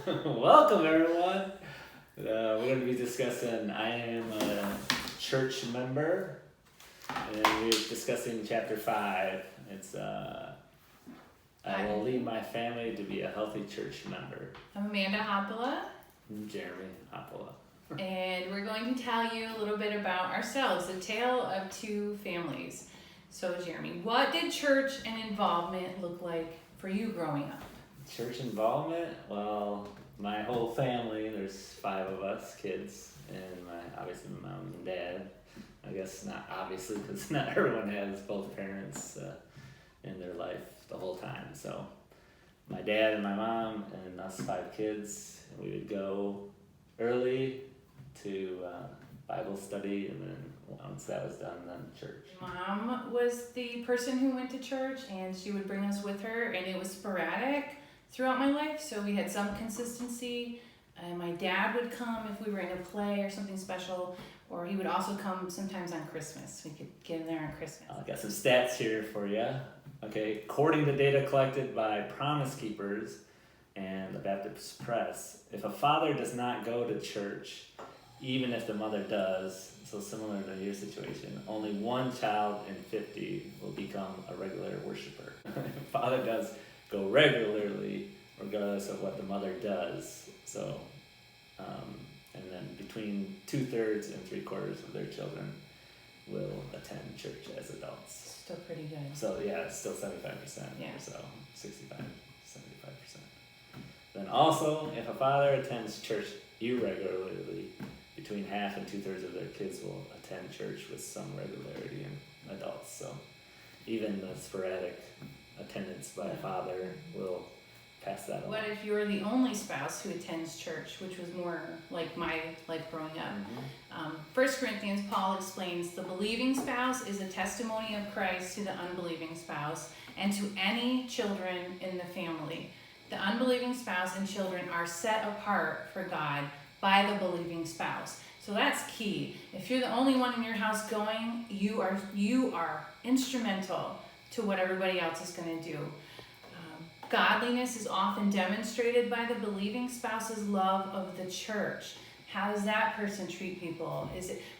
Welcome, everyone. We're going to be discussing I am a church member, and we're discussing chapter 5. It's I will lead my family to be a healthy church member. I'm Amanda Hoppola. I'm Jeremy Hoppola. And we're going to tell you a little bit about ourselves, a tale of two families. So, Jeremy, what did church and involvement look like for you growing up? Church involvement? Well, my whole family, there's 5 of us kids, and obviously my mom and dad. I guess not obviously, because not everyone has both parents in their life the whole time. So my dad and my mom and us 5 kids, we would go early to Bible study, and then once that was done, then church. Mom was the person who went to church, and she would bring us with her, and it was sporadic throughout my life, so we had some consistency. My dad would come if we were in a play or something special, or he would also come sometimes on Christmas. We could get him there on Christmas. I got some stats here for you. Okay, according to data collected by Promise Keepers and the Baptist Press, if a father does not go to church, even if the mother does, so similar to your situation, only 1 child in 50 will become a regular worshiper. If a father does go regularly, regardless of what the mother does. So, and then between 2/3 and 3/4 of their children will attend church as adults. Still pretty good. So yeah, it's still 75% Yeah. or so, 65, 75%. Then also, if a father attends church irregularly, between 1/2 and 2/3 of their kids will attend church with some regularity in adults. So even the sporadic attendance by a father will pass that on. What if you're the only spouse who attends church, which was more like my life growing up? 1 Corinthians, Paul explains, the believing spouse is a testimony of Christ to the unbelieving spouse and to any children in the family. The unbelieving spouse and children are set apart for God by the believing spouse. So that's key. If you're the only one in your house going, you are instrumental to what everybody else is going to do. Godliness is often demonstrated by the believing spouse's love of the church. How does that person treat people?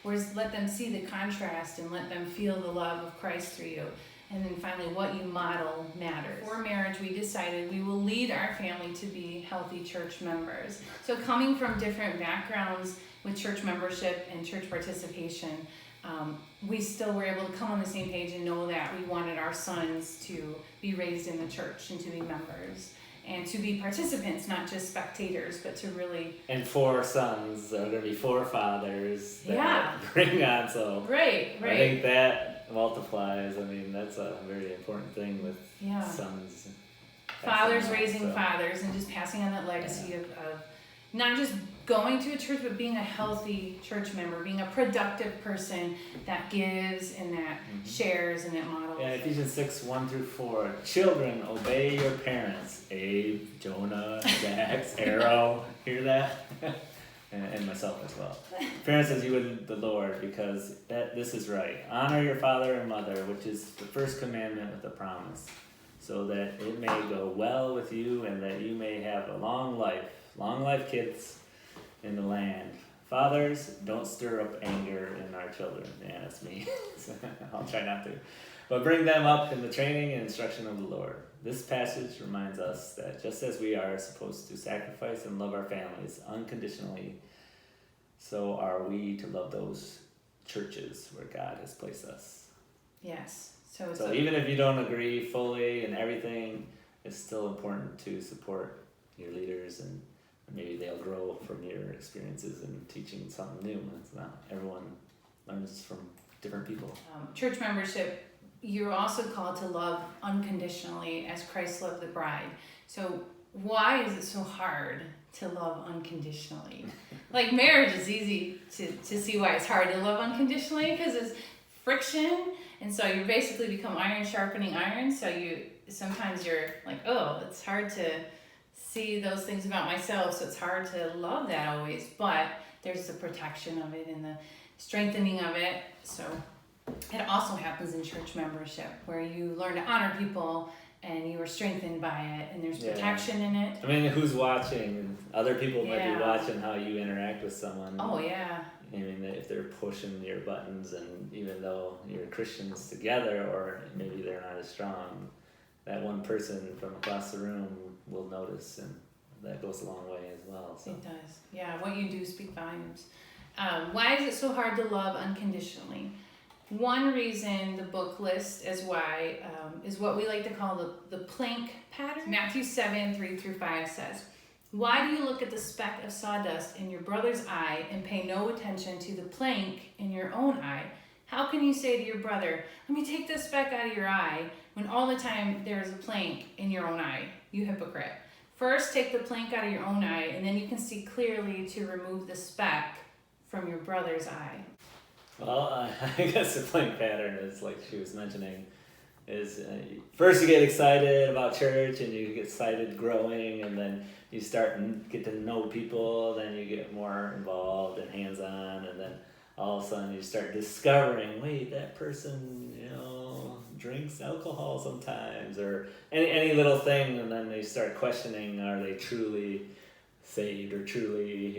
Let them see the contrast and let them feel the love of Christ through you. And then finally, what you model matters. Before marriage, we decided we will lead our family to be healthy church members. So coming from different backgrounds with church membership and church participation, we still were able to come on the same page and know that we wanted our sons to be raised in the church and to be members and to be participants, not just spectators, but to really... And 4 sons, there are going to be 4 fathers that Yeah. bring on, so Right. I think that multiplies. I mean, that's a very important thing with Yeah. sons. Fathers passing on, raising so. fathers and just passing on that legacy of not just going to a church, but being a healthy church member, being a productive person that gives and that shares and that models. Yeah, Ephesians 6, 1-4. Children, obey your parents. Abe, Jonah, Jax, Arrow. Hear that? and myself as well. Parents, as you would the Lord, because this is right. Honor your father and mother, which is the first commandment with a promise, so that it may go well with you and that you may have a long life, kids, in the land. Fathers, don't stir up anger in our children. Yeah, that's me. I'll try not to. But bring them up in the training and instruction of the Lord. This passage reminds us that just as we are supposed to sacrifice and love our families unconditionally, so are we to love those churches where God has placed us. Yes. So even if you don't agree fully and everything, it's still important to support your leaders, and maybe they'll grow from your experiences and teaching something new. It's not everyone learns from different people. Church membership, you're also called to love unconditionally as Christ loved the bride. So why is it so hard to love unconditionally? Like marriage is easy to see why it's hard to love unconditionally, because it's friction, and so you basically become iron sharpening iron. So sometimes you're like, oh, it's hard to see those things about myself, so it's hard to love that always. But there's the protection of it and the strengthening of it. So it also happens in church membership, where you learn to honor people and you are strengthened by it, and there's Yeah. protection in it. I mean, who's watching? Other people might Yeah. be watching how you interact with someone. Oh yeah. I mean, if they're pushing your buttons, and even though you're Christians together, or maybe they're not as strong, that one person from across the room will notice, and that goes a long way as well. So. It does. Yeah, what you do speak volumes. Why is it so hard to love unconditionally? One reason the book lists as why is what we like to call the plank pattern. Matthew 7, 3-5 says, "Why do you look at the speck of sawdust in your brother's eye and pay no attention to the plank in your own eye? How can you say to your brother, 'Let me take this speck out of your eye,' when all the time there is a plank in your own eye? You hypocrite. First take the plank out of your own eye, and then you can see clearly to remove the speck from your brother's eye." Well, I guess the plank pattern is like she was mentioning, is first you get excited about church and you get excited growing, and then you start and get to know people, then you get more involved and hands-on, and then all of a sudden you start discovering, wait, that person, drinks alcohol sometimes, or any little thing, and then they start questioning, are they truly saved or truly,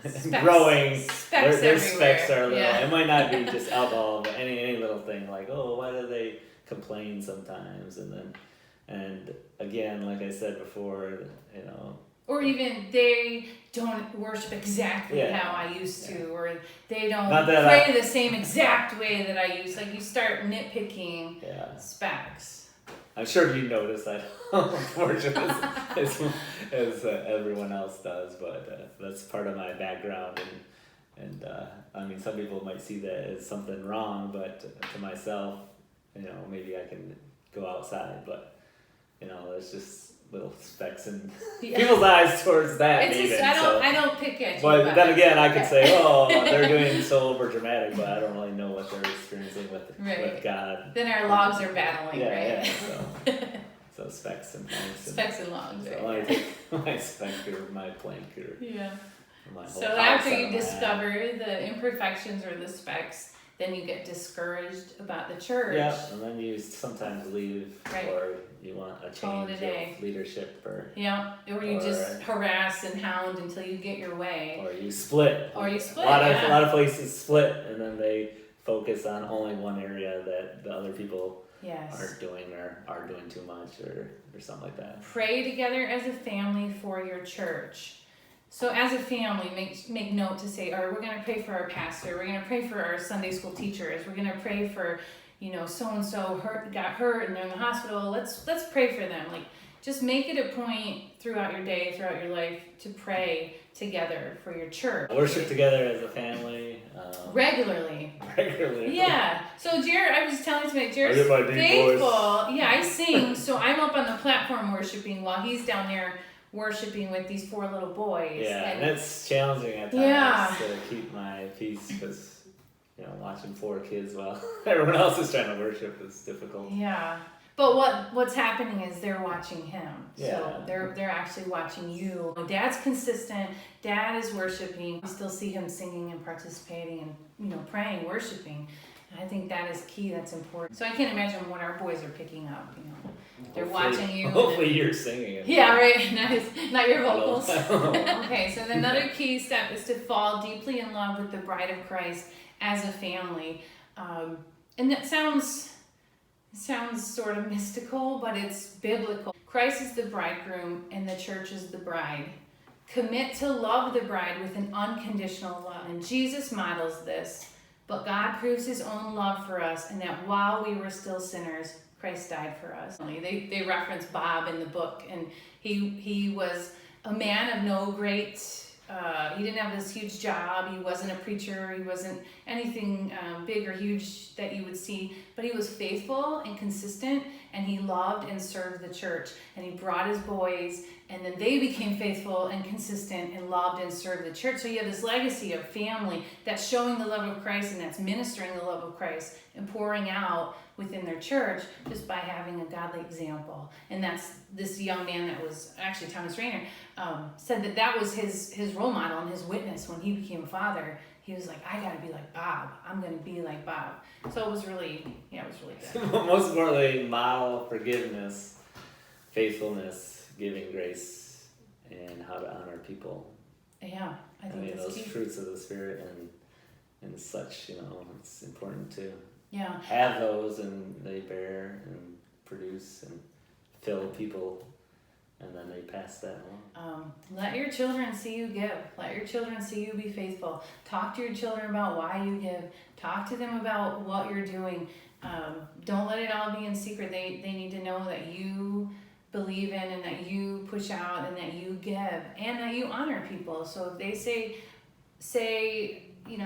Specks. growing? Specks Their everywhere. specs are little. Yeah. It might not be just alcohol, but any little thing like, oh, why do they complain sometimes? And again, like I said before, Or even they don't worship exactly Yeah. how I used to, or they don't Not that pray the same exact way that I used. Like you start nitpicking yeah. specs. I'm sure you notice that, unfortunately, as everyone else does, but that's part of my background, and I mean, some people might see that as something wrong, but to myself, maybe I can go outside, but it's just little specks in Yeah. people's eyes towards that. It's just, even, I don't pick at you. But about then it. again, I could say, oh, they're doing so over dramatic, but I don't really know what they're experiencing with God. Then our logs are battling, Yeah, right? yeah. So specs and planks. Specs and logs, So right? I take my spec or my plank or Yeah. my whole So house after out you of my discover the imperfections or the specs, then you get discouraged about the church. Yeah, and then you sometimes leave, Right. or you want a Call it change a day. of leadership, or Yeah, or you Or- just harass and hound until you get your way. you split. Or you split, A lot yeah. of places split, and then they focus on only one area that the other people Yes. aren't doing, or are doing too much, or something like that. Pray together as a family for your church. So as a family, make note to say, all right, we're going to pray for our pastor. We're going to pray for our Sunday school teachers. We're going to pray for, so-and-so got hurt and they're in the hospital. Let's pray for them. Like, just make it a point throughout your day, throughout your life, to pray together for your church. Worship together as a family. Regularly. Regularly. Yeah. So Jared, I was telling to Jared's I get my deep faithful. voice. Yeah, I sing. So I'm up on the platform worshiping while he's down there worshiping with these 4 little boys. Yeah, and and it's challenging at times Yeah. to keep my peace, because watching 4 kids while everyone else is trying to worship is difficult. yeah. But what's happening is they're watching him. Yeah. So they're actually watching you. Dad's consistent. Dad is worshiping. We still see him singing and participating and praying, worshiping. And I think that is key. That's important. So I can't imagine what our boys are picking up. They're watching you. Hopefully you're singing it. Yeah, right. Nice. Not your Hello. vocals. Okay, so another key step is to fall deeply in love with the bride of Christ as a family. And that sounds sort of mystical, but it's biblical. Christ is the bridegroom and the church is the bride. Commit to love the bride with an unconditional love. And Jesus models this. But God proves his own love for us, and that while we were still sinners, Christ died for us. They reference Bob in the book, and he was a man of no great, he didn't have this huge job, he wasn't a preacher, he wasn't anything big or huge that you would see, but he was faithful and consistent, and he loved and served the church, and he brought his boys, and then they became faithful and consistent and loved and served the church. So you have this legacy of family that's showing the love of Christ and that's ministering the love of Christ and pouring out within their church just by having a godly example. And that's this young man that was actually Thomas Rainer said that was his role model and his witness when he became a father. He was like, I gotta be like Bob. I'm gonna be like Bob. So it was really good. Most importantly, model forgiveness faithfulness, giving grace, and how to honor people. Yeah, I think that's those key. fruits of the Spirit and such, it's important to Yeah. have those, and they bear and produce and fill people, and then they pass that along. Let your children see you give. Let your children see you be faithful. Talk to your children about why you give. Talk to them about what you're doing. Don't let it all be in secret. They need to know that you believe in and that you push out and that you give and that you honor people. So if they say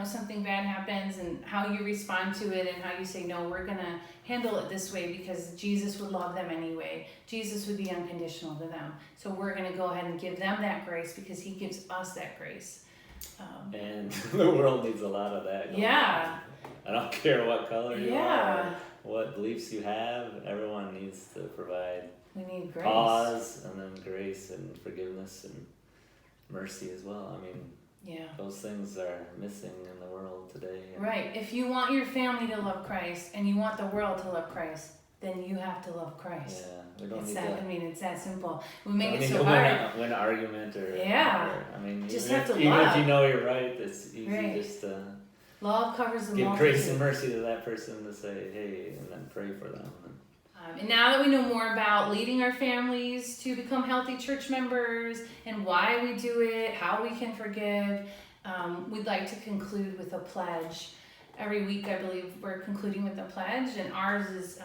something bad happens, and how you respond to it and how you say, no, we're going to handle it this way because Jesus would love them anyway. Jesus would be unconditional to them. So we're going to go ahead and give them that grace because he gives us that grace. And the world needs a lot of that. Yeah. I don't care what color you Yeah. are, what beliefs you have, everyone needs to provide We need grace. pause, and then grace and forgiveness and mercy as well. Yeah. Those things are missing in the world today. Right. If you want your family to love Christ and you want the world to love Christ, then you have to love Christ. Yeah, we don't It's need that. to. It's that simple. We make Don't it need so to hard. win an argument or. Yeah. Just have to even love. if you know you're right, it's easy Right. just to Love covers the give multitude. grace and mercy to that person to say, hey, and then pray for them. And now that we know more about leading our families to become healthy church members and why we do it, how we can forgive, we'd like to conclude with a pledge. Every week, I believe, we're concluding with a pledge, and ours is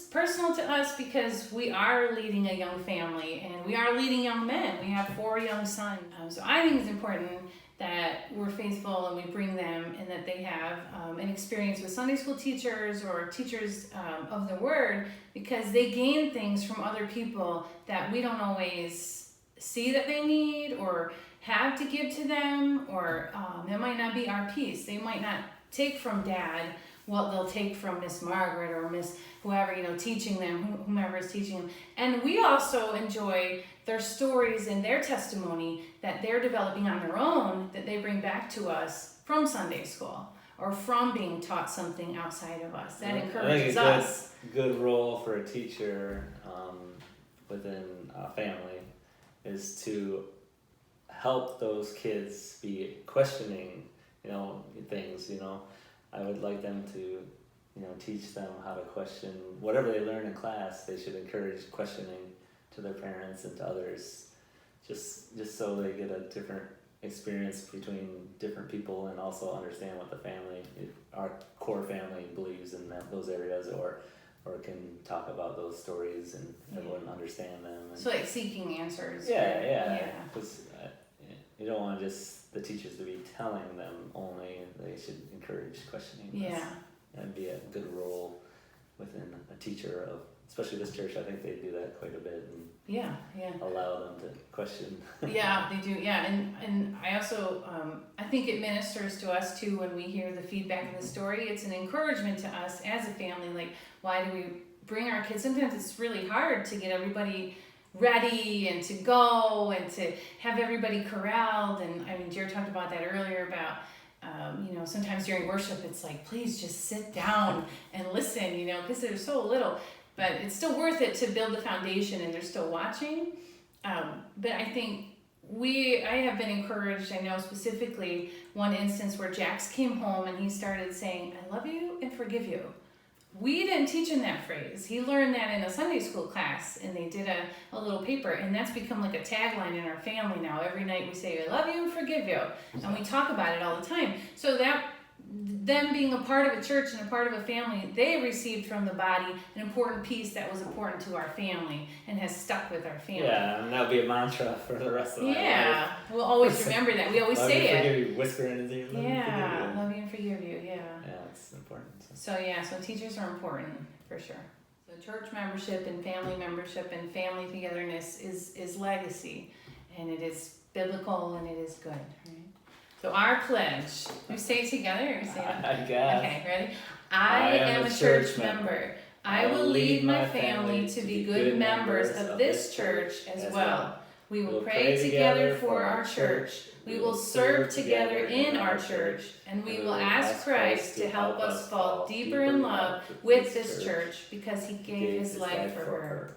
personal to us because we are leading a young family and we are leading young men. We have 4 young sons. So I think it's important that we're faithful and we bring them, and that they have an experience with Sunday school teachers or teachers of the Word, because they gain things from other people that we don't always see that they need or have to give to them, or that might not be our piece. They might not take from Dad what they'll take from Miss Margaret or Miss whoever, teaching them, whomever is teaching them. And we also enjoy their stories and their testimony that they're developing on their own, that they bring back to us from Sunday school or from being taught something outside of us. That encourages us. Good role for a teacher within a family is to help those kids be questioning, things. I would like them to, teach them how to question whatever they learn in class. They should encourage questioning to their parents and to others, just so they get a different experience between different people, and also understand what the family, our core family, believes in those areas, or can talk about those stories and everyone understand them. And So like seeking answers. Yeah. Because you don't want just the teachers to be telling them only. They should encourage questioning. Yeah. That'd be a good role within a teacher of, especially this church. I think they do that quite a bit and Yeah. allow them to question. Yeah, they do. Yeah, and I also I think it ministers to us too when we hear the feedback of the story. It's an encouragement to us as a family. Like, why do we bring our kids? Sometimes it's really hard to get everybody ready and to go and to have everybody corralled. And Jared talked about that earlier about sometimes during worship it's like, please just sit down and listen, because there's so little. But it's still worth it to build the foundation, and they're still watching. But I think I have been encouraged. I know specifically one instance where Jax came home and he started saying, I love you and forgive you. We didn't teach him that phrase. He learned that in a Sunday school class, and they did a little paper, and that's become like a tagline in our family now. Every night we say, I love you and forgive you. And we talk about it all the time. So that them being a part of a church and a part of a family, they received from the body an important piece that was important to our family and has stuck with our family. Yeah, and that'll be a mantra for the rest of my life. Yeah, we'll always remember that. We always say it. Forgive you, whisper in his ear. Yeah, love you and forgive you. Yeah. Yeah, it's important. So teachers are important for sure. So church membership and family togetherness is legacy, and it is biblical, and it is good. Right? So our pledge, we say it together or say it? I guess. Okay, ready? I am a church member. I will lead my family to be good members of this church as well. We will pray together for our church. We will serve together in our church. And we will ask Christ to help us fall deeper in love with this church because he gave his life for her.